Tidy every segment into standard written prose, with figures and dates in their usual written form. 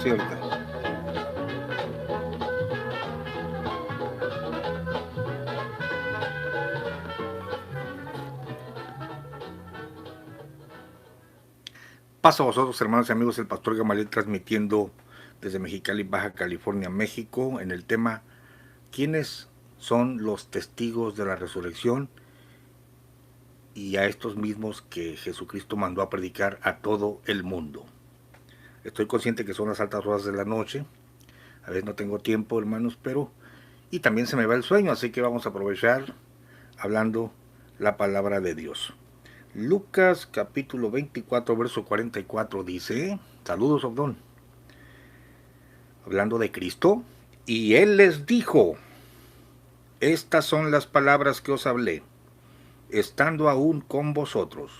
Sí, ahorita. Paso a vosotros, hermanos y amigos, el pastor Gamaliel transmitiendo desde Mexicali, Baja California, México, en el tema ¿quiénes son los testigos de la resurrección? Y a estos mismos que Jesucristo mandó a predicar a todo el mundo. Estoy consciente que son las altas horas de la noche, a veces no tengo tiempo, hermanos, pero y también se me va el sueño, así que vamos a aprovechar hablando la palabra de Dios. Lucas capítulo 24, verso 44 dice, saludos, Obdón, hablando de Cristo, y Él les dijo, estas son las palabras que os hablé, estando aún con vosotros,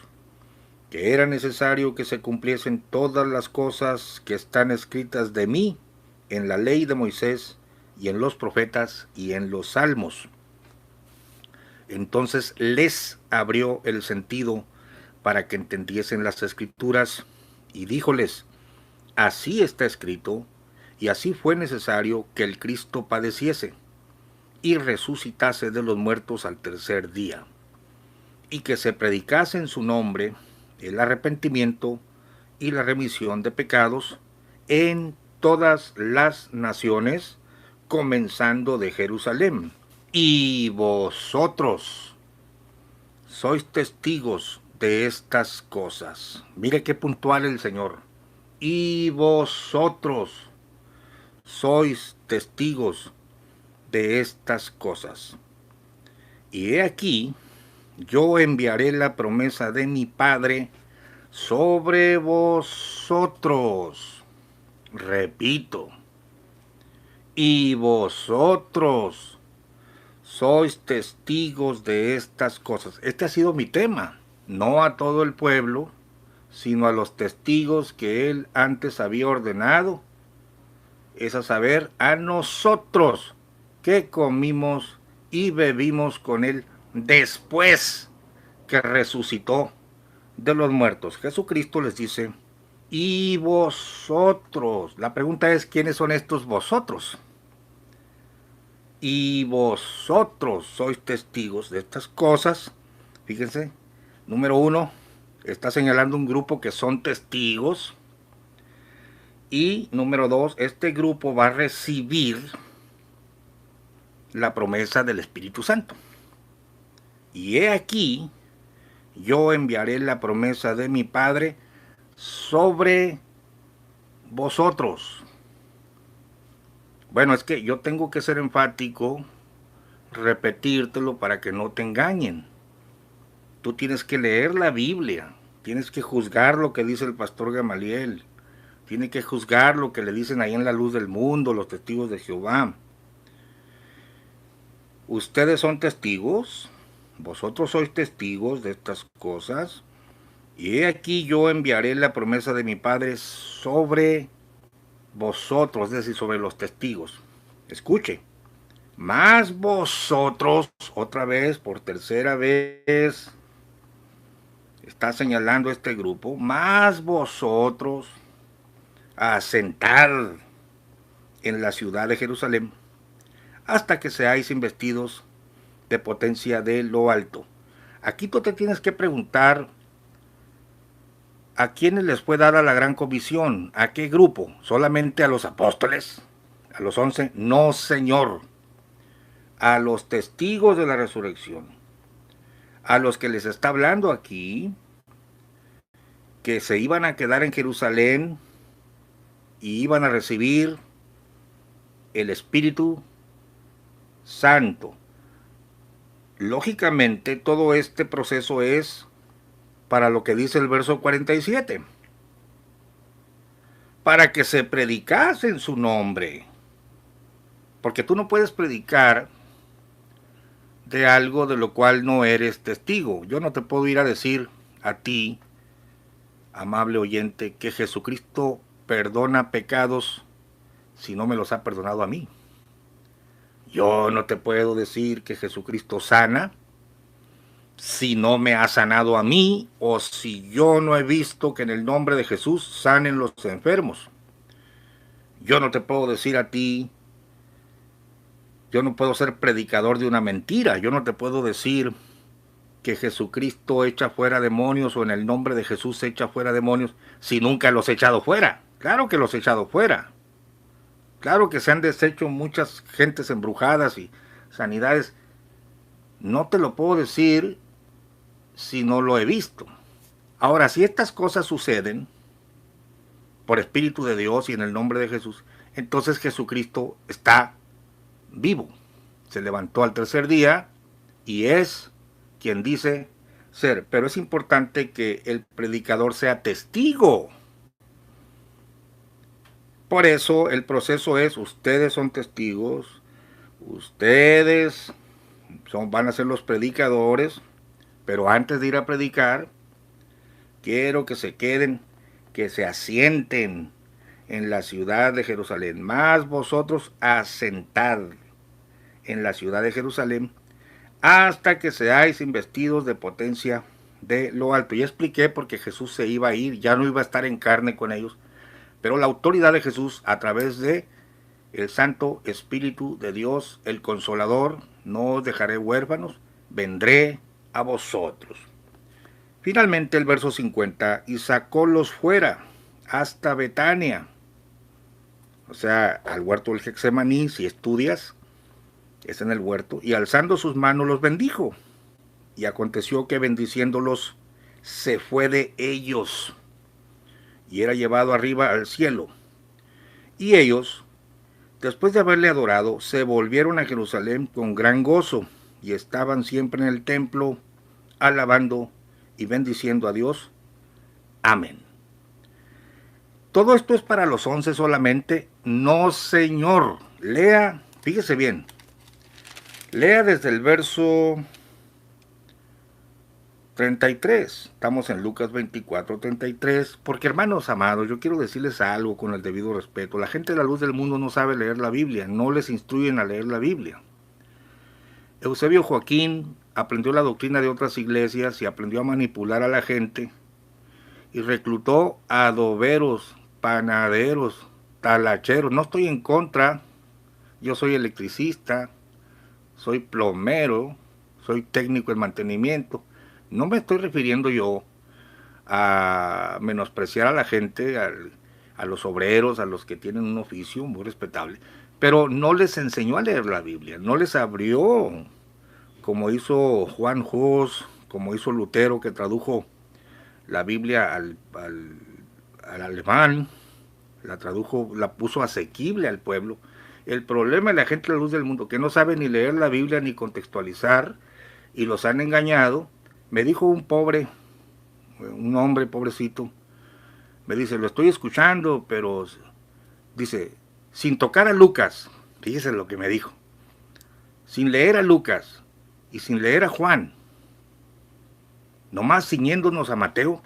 que era necesario que se cumpliesen todas las cosas que están escritas de mí en la ley de Moisés y en los profetas y en los salmos. Entonces les abrió el sentido para que entendiesen las escrituras y díjoles, así está escrito, y así fue necesario que el Cristo padeciese y resucitase de los muertos al tercer día, y que se predicase en su nombre el arrepentimiento y la remisión de pecados en todas las naciones, comenzando de Jerusalén. Y vosotros sois testigos de estas cosas. Mire qué puntual el Señor. Y vosotros sois testigos de estas cosas. Y he aquí, yo enviaré la promesa de mi Padre sobre vosotros. Repito, y vosotros sois testigos de estas cosas. Este ha sido mi tema, no a todo el pueblo, sino a los testigos que él antes había ordenado, es a saber, a nosotros que comimos y bebimos con él después que resucitó de los muertos. Jesucristo les dice, y vosotros. La pregunta es, ¿quiénes son estos vosotros? Y vosotros sois testigos de estas cosas. Fíjense, número uno, está señalando un grupo que son testigos. Y número dos, este grupo va a recibir la promesa del Espíritu Santo. Y he aquí, yo enviaré la promesa de mi Padre sobre vosotros. Bueno, es que yo tengo que ser enfático, repetírtelo para que no te engañen. Tú tienes que leer la Biblia, tienes que juzgar lo que dice el pastor Gamaliel, tienes que juzgar lo que le dicen ahí en la luz del mundo, los testigos de Jehová. Ustedes son testigos, vosotros sois testigos de estas cosas, y he aquí yo enviaré la promesa de mi Padre sobre vosotros, es decir, sobre los testigos. Escuche, más vosotros, otra vez, por tercera vez, está señalando este grupo, más vosotros asentad en la ciudad de Jerusalén hasta que seáis investidos de potencia de lo alto. Aquí tú te tienes que preguntar a quiénes les fue dada la gran comisión, a qué grupo, solamente a los apóstoles, a los 11, no señor, a los testigos de la resurrección, a los que les está hablando aquí, que se iban a quedar en Jerusalén y iban a recibir el Espíritu Santo. Lógicamente, todo este proceso es para lo que dice el verso 47, para que se predicase en su nombre. Porque tú no puedes predicar de algo de lo cual no eres testigo. Yo no te puedo ir a decir a ti, amable oyente, que Jesucristo perdona pecados si no me los ha perdonado a mí. Yo no te puedo decir que Jesucristo sana si no me ha sanado a mí o si yo no he visto que en el nombre de Jesús sanen los enfermos. Yo no te puedo decir a ti, yo no puedo ser predicador de una mentira. Yo no te puedo decir que Jesucristo echa fuera demonios o en el nombre de Jesús echa fuera demonios si nunca los he echado fuera. Claro que los he echado fuera. Claro que se han deshecho muchas gentes embrujadas y sanidades. No te lo puedo decir si no lo he visto. Ahora, si estas cosas suceden por Espíritu de Dios y en el nombre de Jesús, entonces Jesucristo está vivo. Se levantó al tercer día y es quien dice ser. Pero es importante que el predicador sea testigo. Por eso el proceso es, ustedes son testigos, ustedes van a ser los predicadores, pero antes de ir a predicar, quiero que se queden, que se asienten en la ciudad de Jerusalén. Más vosotros asentad en la ciudad de Jerusalén hasta que seáis investidos de potencia de lo alto. Ya expliqué porque Jesús se iba a ir, ya no iba a estar en carne con ellos, pero la autoridad de Jesús a través de el Santo Espíritu de Dios, el Consolador, no os dejaré huérfanos, vendré a vosotros. Finalmente el verso 50, y sacólos fuera hasta Betania, o sea, al huerto del Getsemaní, si estudias, es en el huerto, y alzando sus manos los bendijo. Y aconteció que bendiciéndolos se fue de ellos y era llevado arriba al cielo. Y ellos, después de haberle adorado, se volvieron a Jerusalén con gran gozo y estaban siempre en el templo alabando y bendiciendo a Dios. Amén. Todo esto es para los 11 solamente. No, Señor. Lea, fíjese bien. Lea desde el verso 33. Estamos en Lucas 24, 33. Porque, hermanos amados, yo quiero decirles algo con el debido respeto. La gente de la luz del mundo no sabe leer la Biblia. No les instruyen a leer la Biblia. Eusebio Joaquín aprendió la doctrina de otras iglesias y aprendió a manipular a la gente. Y reclutó adoberos, panaderos, talacheros. No estoy en contra. Yo soy electricista, soy plomero, soy técnico en mantenimiento. No me estoy refiriendo yo a menospreciar a la gente, a los obreros, a los que tienen un oficio muy respetable, pero no les enseñó a leer la Biblia, no les abrió, como hizo Juan Hus, como hizo Lutero, que tradujo la Biblia al alemán, la tradujo, la puso asequible al pueblo. El problema de la gente de la luz del mundo, que no sabe ni leer la Biblia ni contextualizar, y los han engañado. Me dijo un hombre pobrecito, me dice, lo estoy escuchando, pero dice, sin tocar a Lucas, fíjese lo que me dijo, sin leer a Lucas y sin leer a Juan, nomás ciñéndonos a Mateo,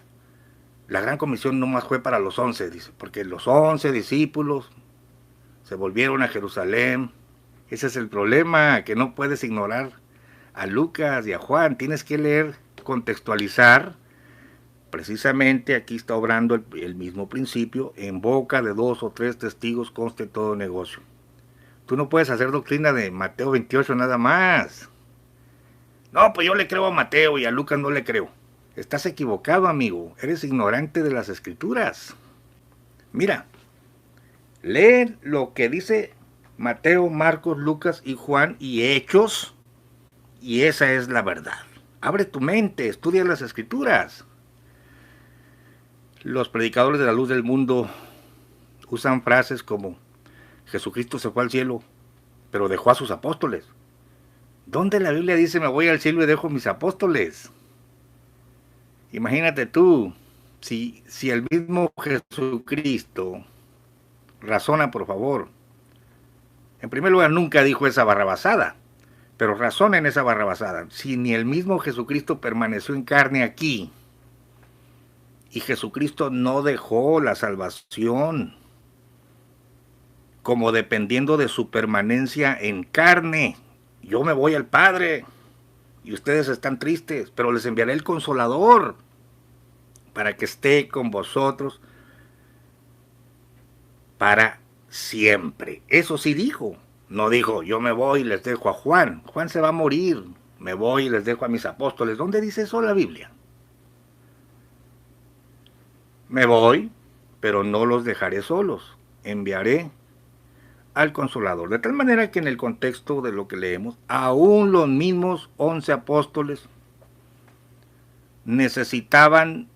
la gran comisión nomás fue para los 11, dice, porque los 11 discípulos se volvieron a Jerusalén. Ese es el problema, que no puedes ignorar a Lucas y a Juan, tienes que leer, contextualizar. Precisamente aquí está obrando el mismo principio, en boca de 2 o 3 testigos conste todo negocio. Tú no puedes hacer doctrina de Mateo 28 nada más. No, pues yo le creo a Mateo y a Lucas no le creo. Estás equivocado, amigo, eres ignorante de las escrituras. Mira, lee lo que dice Mateo, Marcos, Lucas y Juan y Hechos, y esa es la verdad. Abre tu mente, estudia las escrituras. Los predicadores de la luz del mundo usan frases como Jesucristo se fue al cielo, pero dejó a sus apóstoles. ¿Dónde la Biblia dice me voy al cielo y dejo mis apóstoles? Imagínate tú, si el mismo Jesucristo, razona por favor, en primer lugar nunca dijo esa barrabasada, pero razona en esa barrabasada. Si ni el mismo Jesucristo permaneció en carne aquí, y Jesucristo no dejó la salvación como dependiendo de su permanencia en carne. Yo me voy al Padre y ustedes están tristes, pero les enviaré el Consolador para que esté con vosotros para siempre. Eso sí dijo. No dijo, yo me voy y les dejo a Juan. Juan se va a morir. Me voy y les dejo a mis apóstoles. ¿Dónde dice eso la Biblia? Me voy, pero no los dejaré solos. Enviaré al Consolador. De tal manera que en el contexto de lo que leemos, aún los mismos 11 apóstoles necesitaban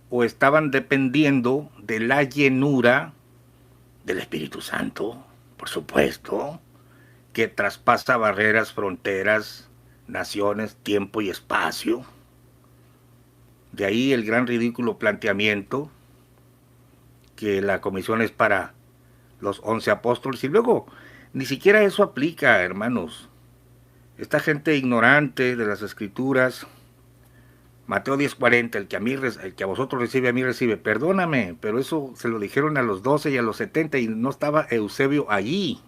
o estaban dependiendo de la llenura del Espíritu Santo, por supuesto, que traspasa barreras, fronteras, naciones, tiempo y espacio. De ahí el gran ridículo planteamiento que la comisión es para los 11 apóstoles. Y luego, ni siquiera eso aplica, hermanos. Esta gente ignorante de las Escrituras, Mateo 10:40, el que a vosotros recibe, a mí recibe. Perdóname, pero eso se lo dijeron a los 12 y a los 70 y no estaba Eusebio allí.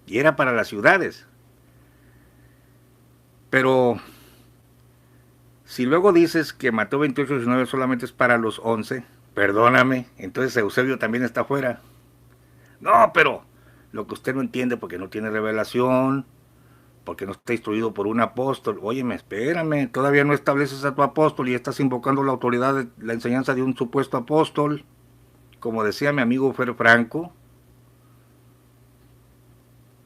Y era para las ciudades. Pero si luego dices que Mateo 28:19 solamente es para los 11, perdóname, entonces Eusebio también está fuera. No, pero lo que usted no entiende porque no tiene revelación, porque no está instruido por un apóstol. Óyeme, espérame, todavía no estableces a tu apóstol y estás invocando la autoridad de la enseñanza de un supuesto apóstol. Como decía mi amigo Fer Franco,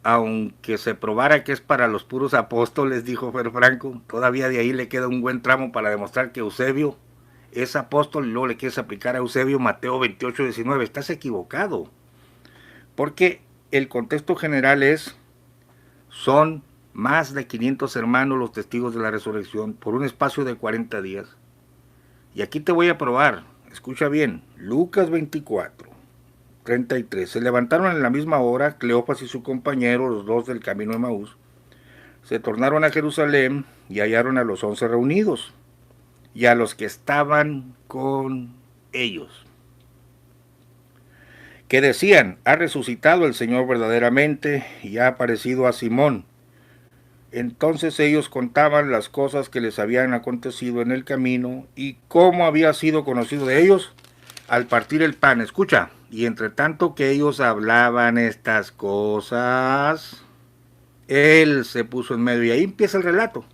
aunque se probara que es para los puros apóstoles, dijo Fer Franco, todavía de ahí le queda un buen tramo para demostrar que Eusebio es apóstol y luego le quieres aplicar a Eusebio Mateo 28:19. Estás equivocado, porque el contexto general es, son más de 500 hermanos los testigos de la resurrección por un espacio de 40 días. Y aquí te voy a probar, escucha bien, Lucas 24:33. Se levantaron en la misma hora Cleofas y su compañero, los dos del camino de Maús. Se tornaron a Jerusalén y hallaron a los 11 reunidos y a los que estaban con ellos, que decían, ha resucitado el Señor verdaderamente y ha aparecido a Simón. Entonces ellos contaban las cosas que les habían acontecido en el camino y cómo había sido conocido de ellos al partir el pan. Escucha, y entre tanto que ellos hablaban estas cosas, él se puso en medio y ahí empieza el relato.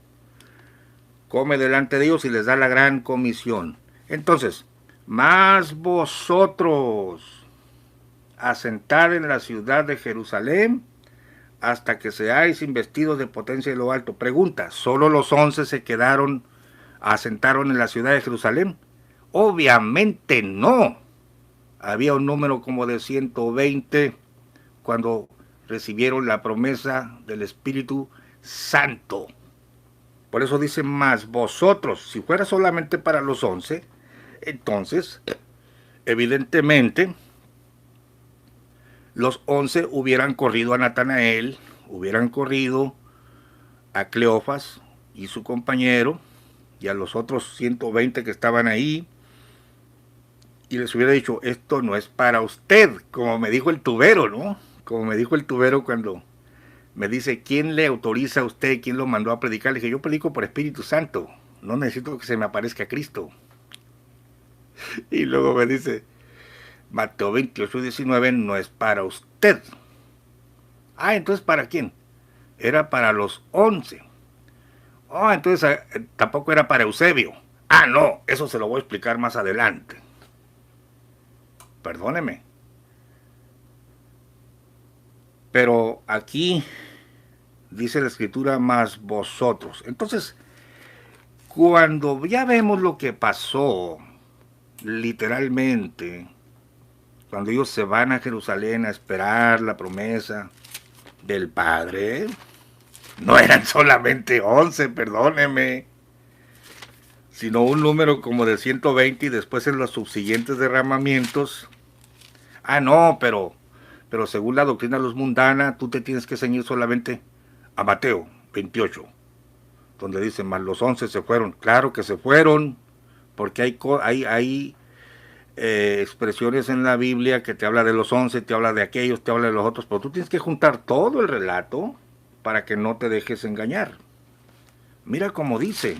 Come delante de ellos y les da la gran comisión. Entonces, mas vosotros asentad en la ciudad de Jerusalén hasta que seáis investidos de potencia de lo alto. Pregunta, ¿solo los 11 se quedaron, asentaron en la ciudad de Jerusalén? Obviamente no. Había un número como de 120 cuando recibieron la promesa del Espíritu Santo. Por eso dice, más vosotros, si fuera solamente para los 11, entonces, evidentemente, los 11 hubieran corrido a Natanael, hubieran corrido a Cleofas y su compañero, y a los otros 120 que estaban ahí, y les hubiera dicho, esto no es para usted, como me dijo el tubero, ¿no? Como me dijo el tubero cuando me dice, ¿quién le autoriza a usted? ¿Quién lo mandó a predicar? Le dije, yo predico por Espíritu Santo, no necesito que se me aparezca Cristo. Y luego me dice, Mateo 28:19 no es para usted. Ah, entonces ¿para quién? Era para los 11. Oh, entonces tampoco era para Eusebio. Ah, no, eso se lo voy a explicar más adelante. Perdóneme. Pero aquí dice la Escritura, más vosotros. Entonces, cuando ya vemos lo que pasó, literalmente, cuando ellos se van a Jerusalén a esperar la promesa del Padre, no eran solamente 11, perdóneme, sino un número como de 120 y después en los subsiguientes derramamientos. Ah, no, pero según la doctrina los mundana, tú te tienes que ceñir solamente a Mateo 28, donde dice, más los 11 se fueron. Claro que se fueron, porque hay expresiones en la Biblia que te habla de los 11, te habla de aquellos, te habla de los otros, pero tú tienes que juntar todo el relato para que no te dejes engañar. Mira cómo dice,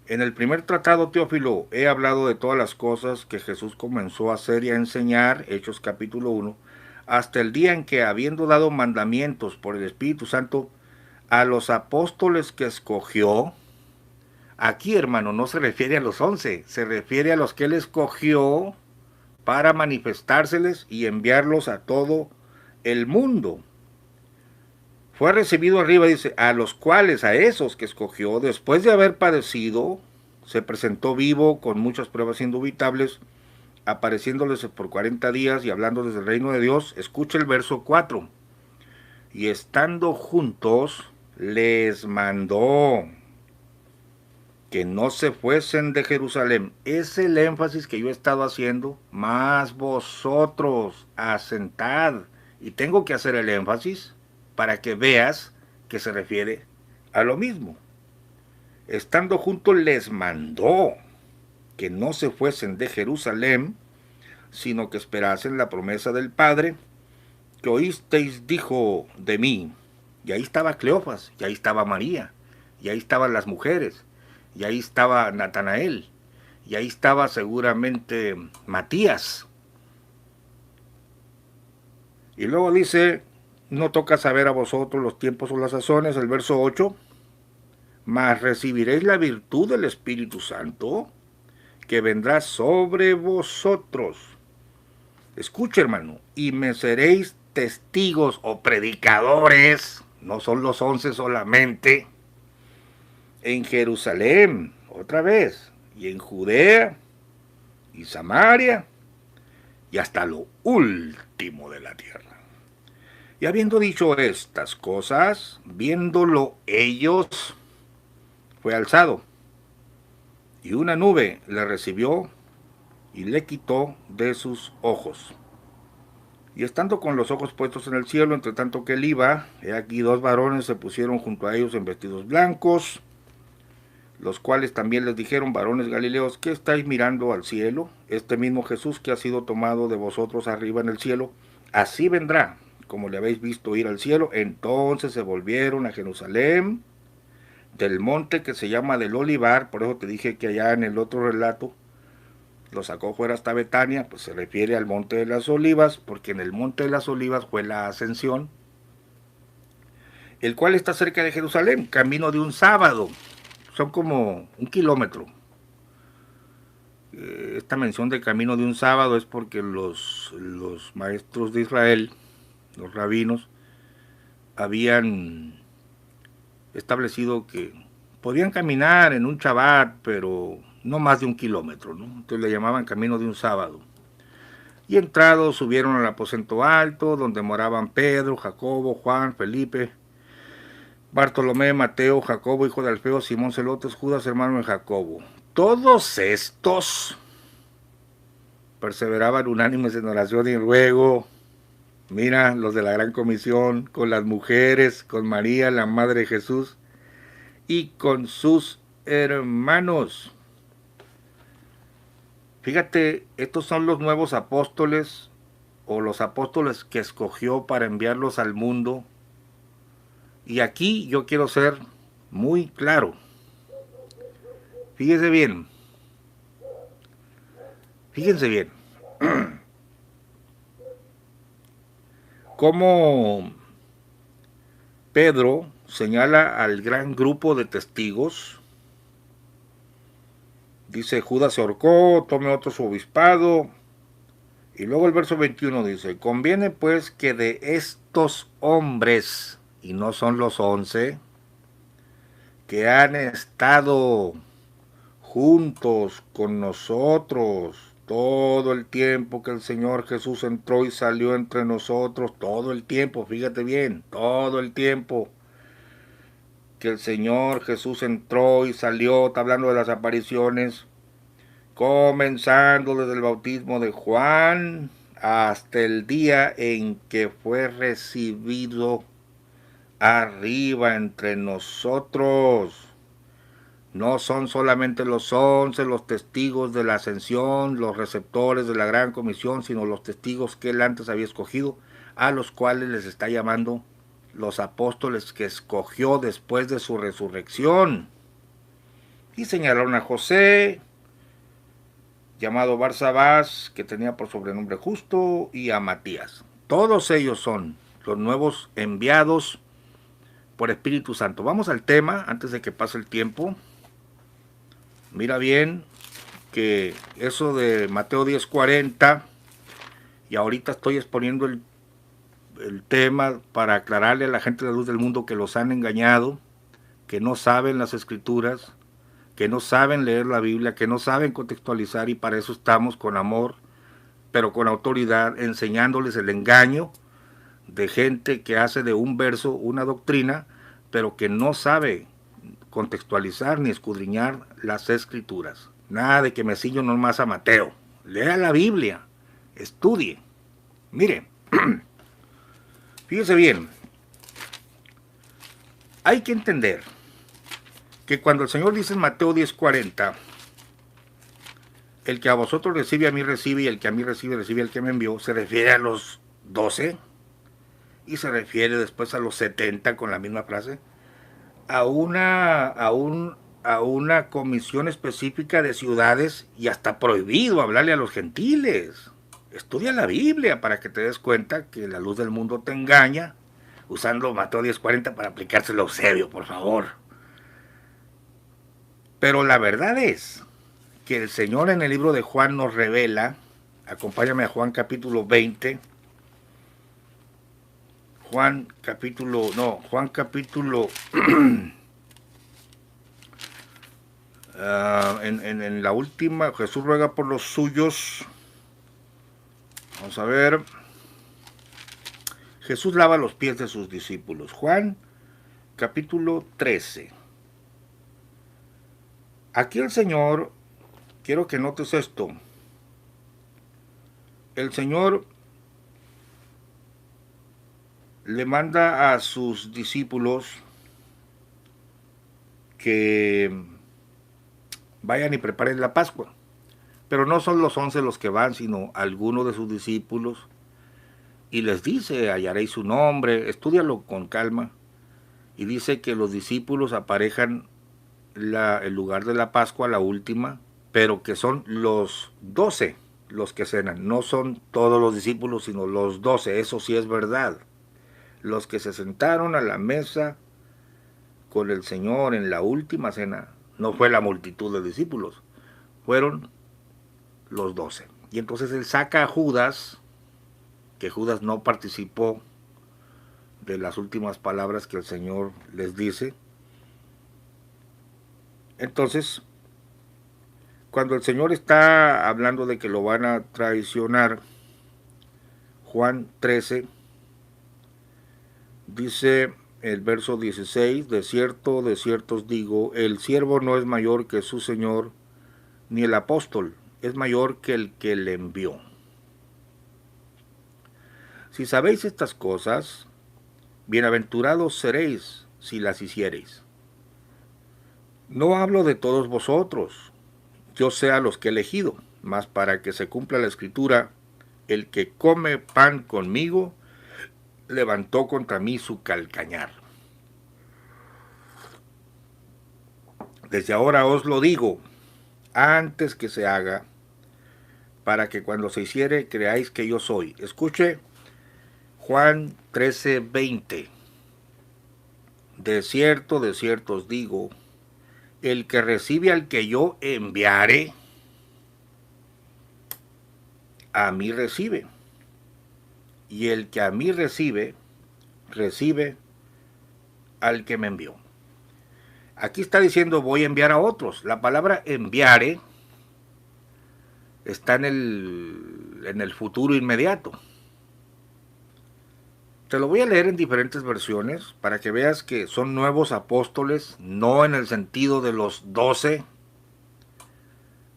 En el primer tratado, Teófilo, he hablado de todas las cosas que Jesús comenzó a hacer y a enseñar, Hechos capítulo 1, hasta el día en que, habiendo dado mandamientos por el Espíritu Santo a los apóstoles que escogió, aquí, hermano, no se refiere a los 11, se refiere a los que él escogió para manifestárseles y enviarlos a todo el mundo. Fue recibido arriba, dice, a los cuales, a esos que escogió, después de haber padecido, se presentó vivo con muchas pruebas indubitables, apareciéndoles por 40 días y hablándoles del reino de Dios. Escucha el verso 4. Y estando juntos, les mandó que no se fuesen de Jerusalén. Es el énfasis que yo he estado haciendo, más vosotros asentad. Y tengo que hacer el énfasis para que veas que se refiere a lo mismo. Estando juntos les mandó que no se fuesen de Jerusalén, sino que esperasen la promesa del Padre, que oísteis dijo de mí. Y ahí estaba Cleofas, y ahí estaba María, y ahí estaban las mujeres, y ahí estaba Natanael, y ahí estaba seguramente Matías. Y luego dice, no toca saber a vosotros los tiempos o las sazones, el verso 8, mas recibiréis la virtud del Espíritu Santo, que vendrá sobre vosotros. Escucha, hermano, y me seréis testigos o predicadores, no son los 11 solamente, en Jerusalén, otra vez, y en Judea, y Samaria, y hasta lo último de la tierra. Y habiendo dicho estas cosas, viéndolo ellos, fue alzado, y una nube le recibió y le quitó de sus ojos. Y estando con los ojos puestos en el cielo, entre tanto que él iba, he aquí 2 varones se pusieron junto a ellos en vestidos blancos, los cuales también les dijeron, varones galileos, ¿qué estáis mirando al cielo? Este mismo Jesús que ha sido tomado de vosotros arriba en el cielo, así vendrá, como le habéis visto ir al cielo. Entonces se volvieron a Jerusalén, del monte que se llama del Olivar, por eso te dije que allá en el otro relato lo sacó fuera hasta Betania, pues se refiere al monte de las olivas, porque en el monte de las olivas fue la ascensión, el cual está cerca de Jerusalén, camino de un sábado, son como 1 kilómetro. Esta mención de camino de un sábado es porque los maestros de Israel, los rabinos, habían establecido que podían caminar en un Shabbat, pero no más de 1 kilómetro, ¿no? Entonces le llamaban camino de un sábado. Y entrados subieron al aposento alto, donde moraban Pedro, Jacobo, Juan, Felipe, Bartolomé, Mateo, Jacobo, hijo de Alfeo, Simón Celotes, Judas, hermano de Jacobo. Todos estos perseveraban unánimes en oración y ruego. Mira, los de la Gran Comisión, con las mujeres, con María, la Madre de Jesús, y con sus hermanos. Fíjate, estos son los nuevos apóstoles, o los apóstoles que escogió para enviarlos al mundo. Y aquí yo quiero ser muy claro. Fíjense bien. Fíjense bien. Cómo Pedro señala al gran grupo de testigos. Dice, Judas se ahorcó, tome otro su obispado. Y luego el verso 21 dice, conviene pues que de estos hombres, y no son los 11, que han estado juntos con nosotros todo el tiempo que el Señor Jesús entró y salió entre nosotros, todo el tiempo, fíjate bien, todo el tiempo que el Señor Jesús entró y salió, está hablando de las apariciones, comenzando desde el bautismo de Juan hasta el día en que fue recibido arriba entre nosotros. No son solamente los 11 los testigos de la ascensión, los receptores de la Gran Comisión, sino los testigos que él antes había escogido, a los cuales les está llamando los apóstoles que escogió después de su resurrección. Y señalaron a José, llamado Barsabás, que tenía por sobrenombre Justo, y a Matías. Todos ellos son los nuevos enviados por Espíritu Santo. Vamos al tema antes de que pase el tiempo. Mira bien que eso de Mateo 10:40, y ahorita estoy exponiendo el tema para aclararle a la gente de la luz del mundo que los han engañado, que no saben las escrituras, que no saben leer la Biblia, que no saben contextualizar, y para eso estamos con amor, pero con autoridad, enseñándoles el engaño de gente que hace de un verso una doctrina, pero que no sabe contextualizar ni escudriñar las escrituras. Nada de que me ciño nomás a Mateo. Lea la Biblia, estudie. Mire, fíjese bien, hay que entender que cuando el Señor dice en Mateo 10:40, el que a vosotros recibe, a mí recibe, y el que a mí recibe, recibe al que me envió, se refiere a los 12, y se refiere después a los 70 con la misma frase, a una comisión específica de ciudades, y hasta prohibido hablarle a los gentiles. Estudia la Biblia para que te des cuenta que la luz del mundo te engaña, usando Mateo 10:40 para aplicárselo a Eusebio, por favor. Pero la verdad es que el Señor en el libro de Juan nos revela, acompáñame a Juan capítulo 20, Juan capítulo en la última, Jesús ruega por los suyos. Vamos a ver. Jesús lava los pies de sus discípulos. Juan capítulo 13. Aquí el Señor, quiero que notes esto. El Señor le manda a sus discípulos que vayan y preparen la Pascua. Pero no son los 11 los que van, sino algunos de sus discípulos. Y les dice, hallaréis su nombre, estúdialo con calma. Y dice que los discípulos aparejan el lugar de la Pascua, la última, pero que son los 12 los que cenan. No son todos los discípulos, sino los 12, eso sí es verdad. Los que se sentaron a la mesa con el Señor en la última cena, no fue la multitud de discípulos, fueron los 12. Y entonces él saca a Judas, que Judas no participó de las últimas palabras que el Señor les dice. Entonces, cuando el Señor está hablando de que lo van a traicionar, Juan 13, dice el verso 16, de cierto os digo, el siervo no es mayor que su Señor, ni el apóstol es mayor que el que le envió. Si sabéis estas cosas, bienaventurados seréis si las hiciereis. No hablo de todos vosotros, yo sé a los que he elegido, mas para que se cumpla la escritura, el que come pan conmigo, levantó contra mí su calcañar. Desde ahora os lo digo, antes que se haga, para que cuando se hiciere creáis que yo soy. Escuche Juan 13:20. De cierto os digo, el que recibe al que yo enviare, a mí recibe. Y el que a mí recibe, recibe al que me envió. Aquí está diciendo voy a enviar a otros. La palabra enviare está en el futuro inmediato. Te lo voy a leer en diferentes versiones para que veas que son nuevos apóstoles, no en el sentido de los 12,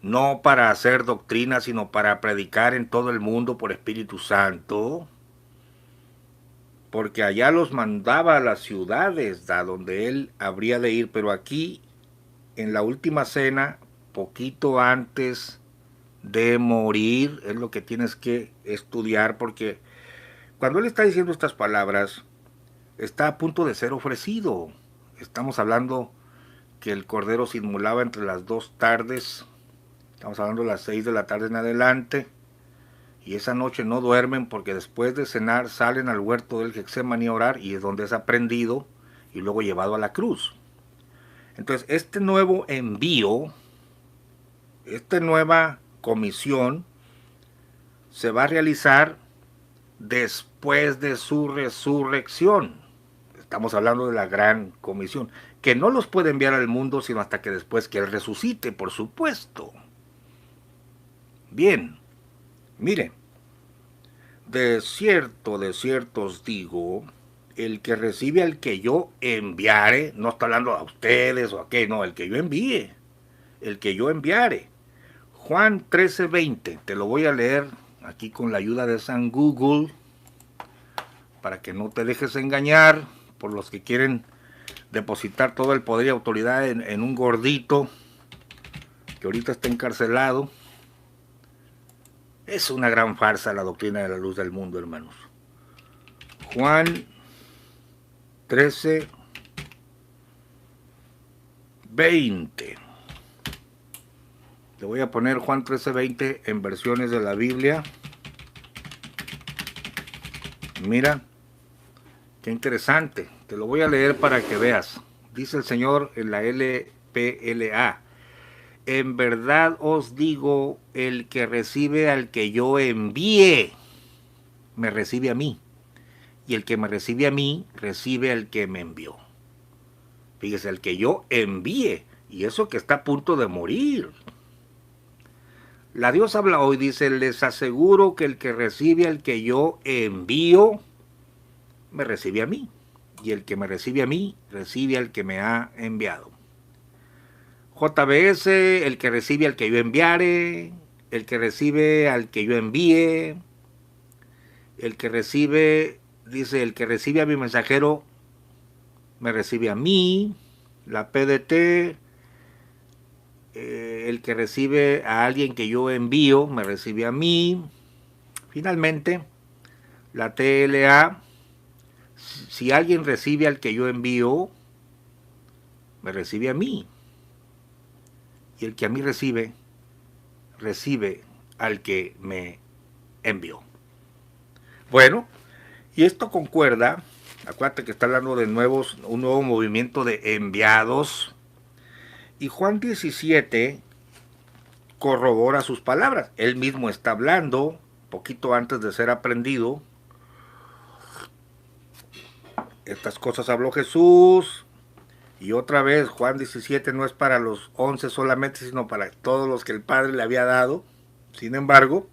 no para hacer doctrina, sino para predicar en todo el mundo por Espíritu Santo, porque allá los mandaba a las ciudades a donde él habría de ir, pero aquí, en la última cena, poquito antes de morir, es lo que tienes que estudiar, porque cuando él está diciendo estas palabras, está a punto de ser ofrecido. Estamos hablando que el Cordero se inmolaba entre las 2 tardes, estamos hablando de las 6 de la tarde en adelante, y esa noche no duermen porque después de cenar salen al huerto del Getsemaní a orar, y es donde es aprendido y luego llevado a la cruz. Entonces, este nuevo envío, esta nueva comisión, se va a realizar después de su resurrección. Estamos hablando de la gran comisión, que no los puede enviar al mundo sino hasta que después que Él resucite, por supuesto. Bien, mire, de cierto os digo, el que recibe al que yo enviare, no está hablando a ustedes o a qué, no, el que yo envíe, el que yo enviare. Juan 13:20, te lo voy a leer aquí con la ayuda de San Google, para que no te dejes engañar por los que quieren depositar todo el poder y autoridad en un gordito que ahorita está encarcelado. Es una gran farsa la doctrina de la luz del mundo, hermanos. Juan 13:20. Le voy a poner Juan 13:20 en versiones de la Biblia. Mira, qué interesante. Te lo voy a leer para que veas. Dice el Señor en la LPLA. En verdad os digo, el que recibe al que yo envíe, me recibe a mí. Y el que me recibe a mí, recibe al que me envió. Fíjese, el que yo envíe. Y eso que está a punto de morir. La Dios habla hoy, dice, les aseguro que el que recibe al que yo envío, me recibe a mí. Y el que me recibe a mí, recibe al que me ha enviado. JBS, el que recibe al que yo enviare, el que recibe al que yo envíe, el que recibe, dice, el que recibe a mi mensajero, me recibe a mí. La PDT, el que recibe a alguien que yo envío, me recibe a mí. Finalmente, la TLA, si alguien recibe al que yo envío, me recibe a mí. Y el que a mí recibe, recibe al que me envió. Bueno, y esto concuerda, acuérdate que está hablando de un nuevo movimiento de enviados, y Juan 17 corrobora sus palabras. Él mismo está hablando, poquito antes de ser aprendido. Estas cosas habló Jesús, y otra vez Juan 17 no es para los 11 solamente, sino para todos los que el Padre le había dado. Sin embargo,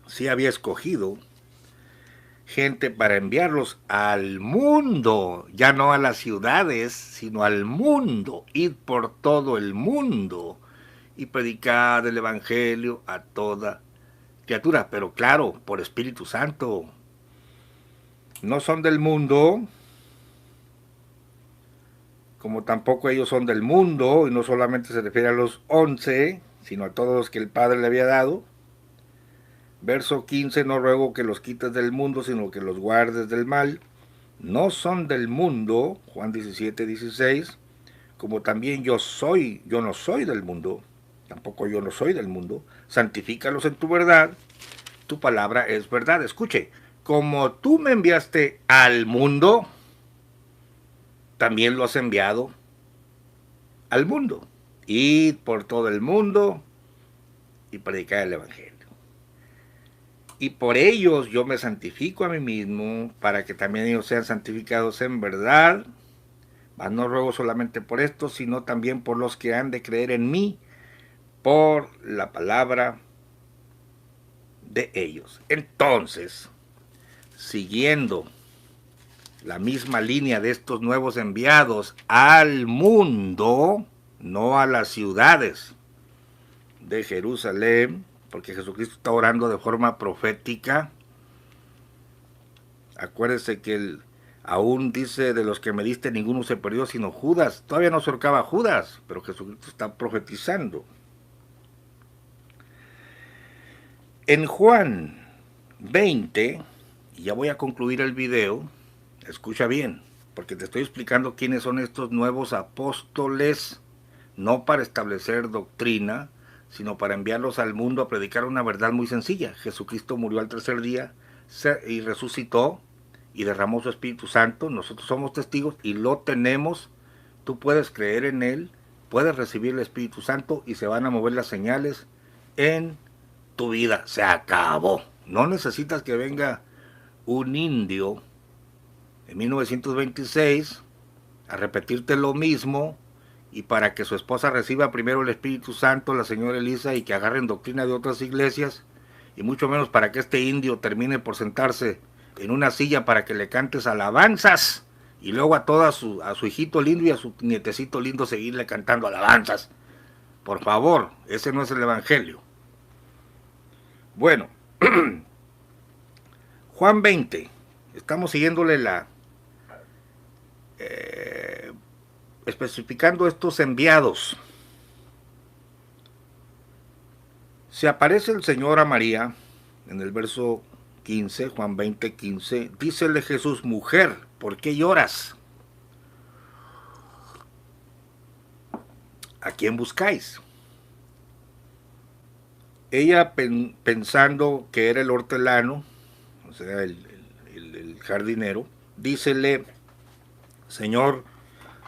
sí había escogido gente para enviarlos al mundo, ya no a las ciudades, sino al mundo, ir por todo el mundo y predicar el evangelio a toda criatura, pero claro, por Espíritu Santo. No son del mundo, como tampoco ellos son del mundo, y no solamente se refiere a los 11, sino a todos los que el Padre le había dado. Verso 15, no ruego que los quites del mundo, sino que los guardes del mal. No son del mundo, Juan 17:16, como también yo no soy del mundo, tampoco yo no soy del mundo. Santifícalos en tu verdad, tu palabra es verdad. Escuche, como tú me enviaste al mundo, también lo has enviado al mundo. Id por todo el mundo y predicad el evangelio. Y por ellos yo me santifico a mí mismo, para que también ellos sean santificados en verdad. Mas no ruego solamente por esto, sino también por los que han de creer en mí, por la palabra de ellos. Entonces, siguiendo la misma línea de estos nuevos enviados al mundo, no a las ciudades de Jerusalén, porque Jesucristo está orando de forma profética. Acuérdese que aún dice, de los que me diste ninguno se perdió sino Judas. Todavía no se ahorcaba Judas, pero Jesucristo está profetizando. En Juan 20, y ya voy a concluir el video, escucha bien, porque te estoy explicando quiénes son estos nuevos apóstoles, no para establecer doctrina, sino para enviarlos al mundo a predicar una verdad muy sencilla. Jesucristo murió al tercer día y resucitó y derramó su Espíritu Santo. Nosotros somos testigos y lo tenemos. Tú puedes creer en Él, puedes recibir el Espíritu Santo y se van a mover las señales en tu vida. Se acabó. No necesitas que venga un indio en 1926 a repetirte lo mismo y para que su esposa reciba primero el Espíritu Santo, la señora Elisa, y que agarren doctrina de otras iglesias, y mucho menos para que este indio termine por sentarse en una silla para que le cantes alabanzas, y luego a su hijito lindo y a su nietecito lindo seguirle cantando alabanzas. Por favor, ese no es el Evangelio. Bueno, Juan 20, estamos siguiéndole especificando estos enviados. Se aparece el Señor a María en el verso 15, Juan 20, 15. Dícele Jesús: mujer, ¿por qué lloras? ¿A quién buscáis? Ella pensando que era el hortelano, o sea, el jardinero, dícele: Señor,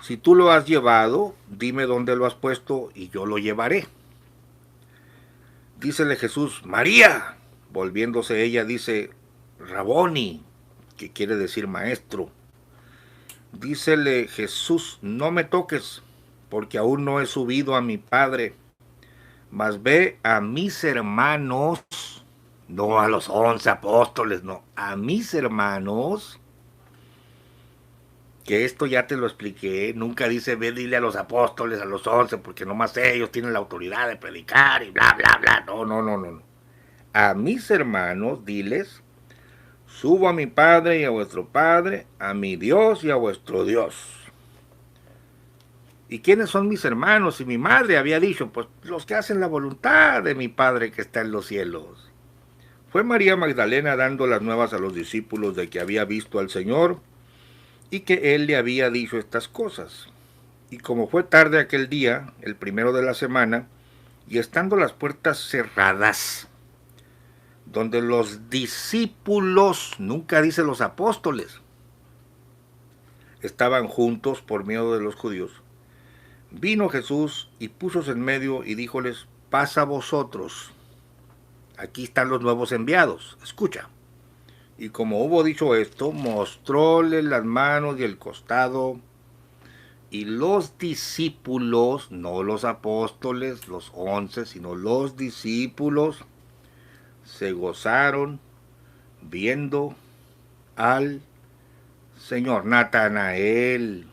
si tú lo has llevado, dime dónde lo has puesto y yo lo llevaré. Dícele Jesús: María. Volviéndose ella dice: Raboni, que quiere decir maestro. Dícele Jesús: no me toques, porque aún no he subido a mi Padre, mas ve a mis hermanos, no a los 11 apóstoles, no, a mis hermanos, que esto ya te lo expliqué. Nunca dice ve dile a los apóstoles, a los 11, porque nomás ellos tienen la autoridad de predicar y bla, bla, bla. No. A mis hermanos, diles: subo a mi Padre y a vuestro Padre, a mi Dios y a vuestro Dios. ¿Y quiénes son mis hermanos? Y mi madre había dicho: pues los que hacen la voluntad de mi Padre que está en los cielos. Fue María Magdalena dando las nuevas a los discípulos de que había visto al Señor y que Él le había dicho estas cosas. Y como fue tarde aquel día, el primero de la semana, y estando las puertas cerradas, donde los discípulos, nunca dice los apóstoles, estaban juntos por miedo de los judíos, vino Jesús y púsose en medio y díjoles: paz a vosotros. Aquí están los nuevos enviados, escucha. Y como hubo dicho esto, mostróle las manos y el costado, y los discípulos, no los apóstoles, los 11, sino los discípulos, se gozaron viendo al Señor. Natanael,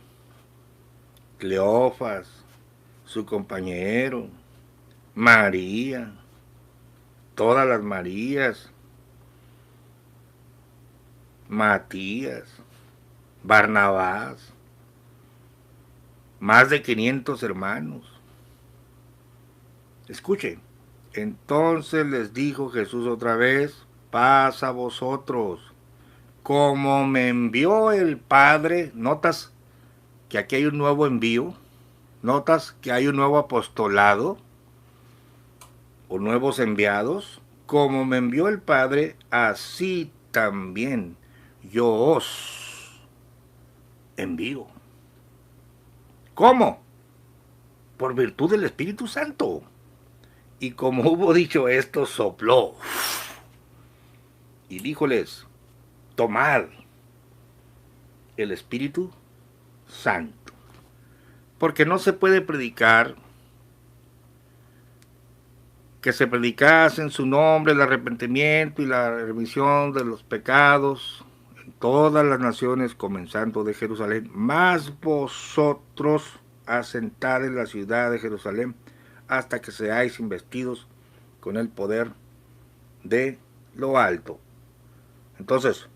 Cleofas, su compañero, María, todas las Marías, Matías, Barnabás, más de 500 hermanos. Escuchen. Entonces les dijo Jesús otra vez: paz a vosotros. Como me envió el Padre, notas que aquí hay un nuevo envío, notas que hay un nuevo apostolado o nuevos enviados. Como me envió el Padre, así también yo os envío. ¿Cómo? Por virtud del Espíritu Santo. Y como hubo dicho esto, sopló y díjoles: tomad el Espíritu Santo. Porque no se puede predicar que se predicase en su nombre el arrepentimiento y la remisión de los pecados en todas las naciones, comenzando de Jerusalén. Mas vosotros asentad en la ciudad de Jerusalén hasta que seáis investidos con el poder de lo alto. Entonces,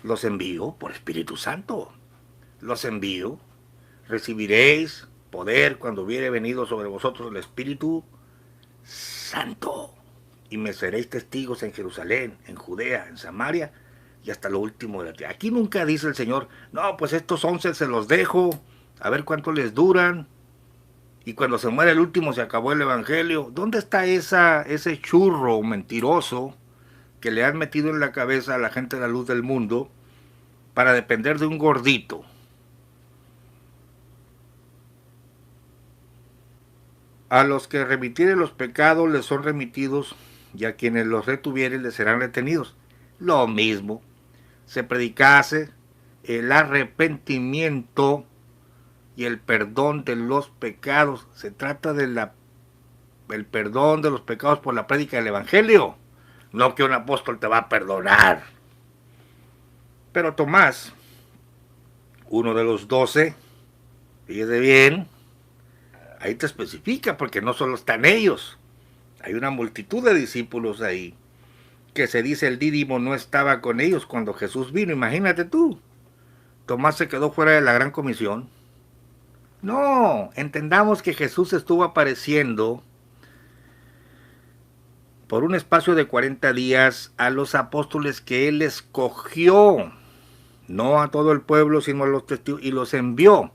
los envío por Espíritu Santo. Los envío. Recibiréis poder cuando hubiere venido sobre vosotros el Espíritu Santo. Y me seréis testigos en Jerusalén, en Judea, en Samaria y hasta lo último de la tierra. Aquí nunca dice el Señor, no, pues estos 11 se los dejo, a ver cuánto les duran, y cuando se muere el último se acabó el evangelio. ¿Dónde está ese churro mentiroso que le han metido en la cabeza a la gente de la luz del mundo para depender de un gordito? A los que remitieren los pecados les son remitidos, y a quienes los retuvieren les serán retenidos. Lo mismo, se predicase el arrepentimiento y el perdón de los pecados. Se trata del perdón de los pecados por la prédica del Evangelio, no que un apóstol te va a perdonar. Pero Tomás, uno de los 12, fíjese bien, ahí te especifica, porque no solo están ellos, hay una multitud de discípulos ahí, que se dice el Dídimo no estaba con ellos cuando Jesús vino. Imagínate tú, Tomás se quedó fuera de la gran comisión. No, entendamos que Jesús estuvo apareciendo por un espacio de 40 días a los apóstoles que él escogió, no a todo el pueblo, sino a los testigos, y los envió.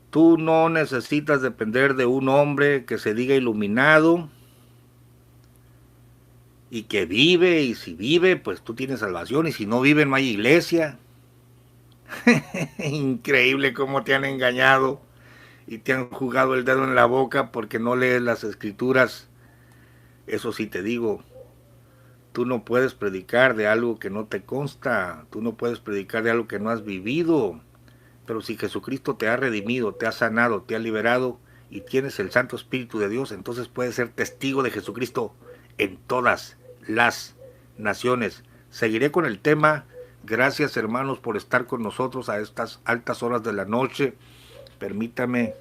Tú no necesitas depender de un hombre que se diga iluminado y que vive, y si vive, pues tú tienes salvación, y si no vive, no hay iglesia. Increíble cómo te han engañado y te han jugado el dedo en la boca porque no lees las escrituras. Eso sí te digo, tú no puedes predicar de algo que no te consta, tú no puedes predicar de algo que no has vivido. Pero si Jesucristo te ha redimido, te ha sanado, te ha liberado y tienes el Santo Espíritu de Dios, entonces puedes ser testigo de Jesucristo en todas las naciones. Seguiré con el tema. Gracias, hermanos, por estar con nosotros a estas altas horas de la noche. Permítame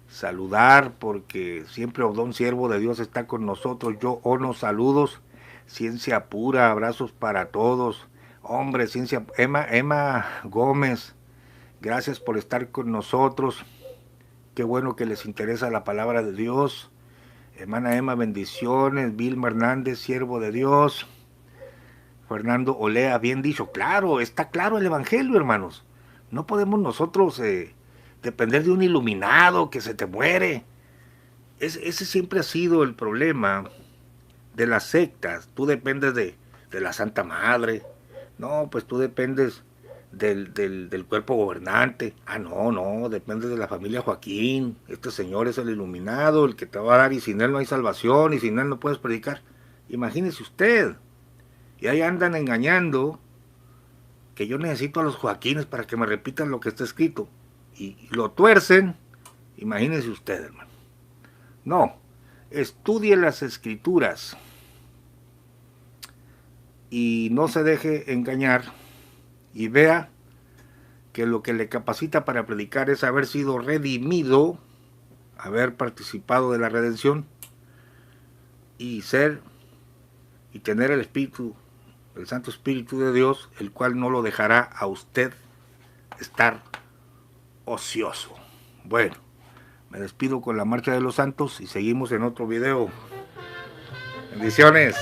saludar, porque siempre Odón Siervo de Dios está con nosotros. Yo Ono, saludos. Ciencia Pura, abrazos para todos. Hombre, Ciencia, Emma Gómez, gracias por estar con nosotros. Qué bueno que les interesa la palabra de Dios. Hermana Emma, bendiciones. Vilma Hernández, siervo de Dios. Fernando Olea, bien dicho. Claro, está claro el Evangelio, hermanos. No podemos nosotros depender de un iluminado que se te muere. Ese siempre ha sido el problema de las sectas. Tú dependes de la Santa Madre. No, pues tú dependes del cuerpo gobernante. Ah, no, depende de la familia Joaquín. Este señor es el iluminado, el que te va a dar, y sin él no hay salvación, y sin él no puedes predicar. Imagínese usted. Y ahí andan engañando que yo necesito a los Joaquines para que me repitan lo que está escrito. Y lo tuercen. Imagínese usted, hermano. No, estudie las escrituras y no se deje engañar, y vea que lo que le capacita para predicar es haber sido redimido, haber participado de la redención y tener el Espíritu, el Santo Espíritu de Dios, el cual no lo dejará a usted estar ocioso. Bueno, me despido con la marcha de los santos y seguimos en otro video. Bendiciones.